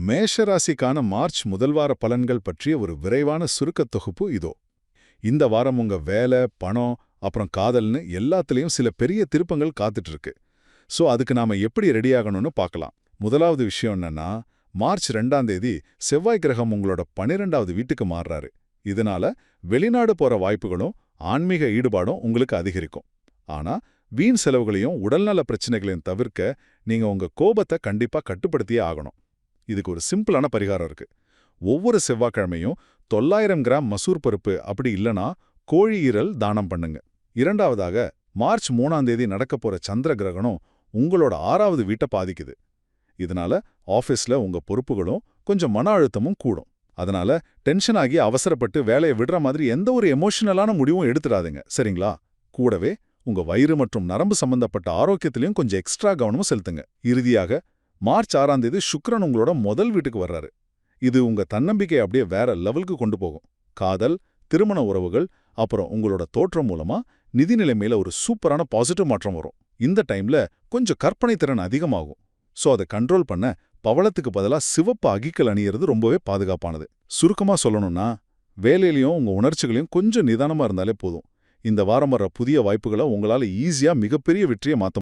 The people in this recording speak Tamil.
மேஷராசிக்கான மார்ச் முதல் வார பலன்கள் பற்றிய ஒரு விரைவான சுருக்கத் தொகுப்பு இதோ. இந்த வாரம் உங்க வேலை, பணம், அப்புறம் காதல்னு எல்லாத்துலயும் சில பெரிய திருப்பங்கள் காத்துட்டு இருக்கு. சோ அதுக்கு நாம எப்படி ரெடியாகணும்னு பார்க்கலாம். முதலாவது விஷயம் என்னன்னா, மார்ச் 2ஆம் தேதி செவ்வாய் கிரகம் உங்களோட 12வது வீட்டுக்கு மாறுறாரு. இதனால வெளிநாடு போற வாய்ப்புகளும் ஆன்மீக ஈடுபாடும் உங்களுக்கு அதிகரிக்கும். ஆனா வீண் செலவுகளையும் உடல்நல பிரச்சனைகளையும் தவிர்க்க நீங்க உங்க கோபத்தை கண்டிப்பா கட்டுப்படுத்தியே ஆகணும். இதுக்கு ஒரு சிம்பிளான பரிகாரம் இருக்கு. ஒவ்வொரு செவ்வாய்க்கிழமையும் 900 கிராம் மசூர் பருப்பு, அப்படி இல்லனா கோழி ஈரல் தானம் பண்ணுங்க. இரண்டாவதாக, மார்ச் 3ஆம் தேதி நடக்கப் போற சந்திர கிரகணம் உங்களோட 6வது வீட்டை பாதிக்குது. இதனால ஆபீஸ்ல உங்க பொறுப்புகளும் கொஞ்சம் மன அழுத்தமும் கூடும். அதனால டென்ஷன் ஆகி அவசரப்பட்டு வேலையை விடுற மாதிரி எந்த ஒரு எமோஷனலான முடிவும் எடுத்துடாதீங்க, சரிங்களா? கூடவே உங்க வயிறு மற்றும் நரம்பு சம்பந்தப்பட்ட ஆரோக்கியத்திலையும் கொஞ்சம் எக்ஸ்ட்ரா கவனமும் செலுத்துங்க. இறுதியாக, மார்ச் 6ஆம் தேதி சுக்கிரன் உங்களோட முதல் வீட்டுக்கு வர்றாரு. இது உங்க தன்னம்பிக்கையை அப்படியே வேற லெவலுக்கு கொண்டு போகும். காதல், திருமண உறவுகள், அப்புறம் உங்களோட தோற்றம் மூலமா நிதி நிலைமையில ஒரு சூப்பரான பாசிட்டிவ் மாற்றம் வரும். இந்த டைம்ல கொஞ்சம் கற்பனை திறன் அதிகமாகும். சோ அதை கண்ட்ரோல் பண்ண பவளத்துக்கு பதிலா சிவப்பு அகிக்கல் அணியிறது ரொம்பவே பாதுகாப்பானது. சுருக்கமா சொல்லணும்னா, வேலையிலயும் உங்க உணர்ச்சிகளையும் கொஞ்சம் நிதானமா இருந்தாலே போதும். இந்த வாரம் வர்ற புதிய வாய்ப்புகளை உங்களால ஈஸியா மிகப்பெரிய வெற்றியை மாத்த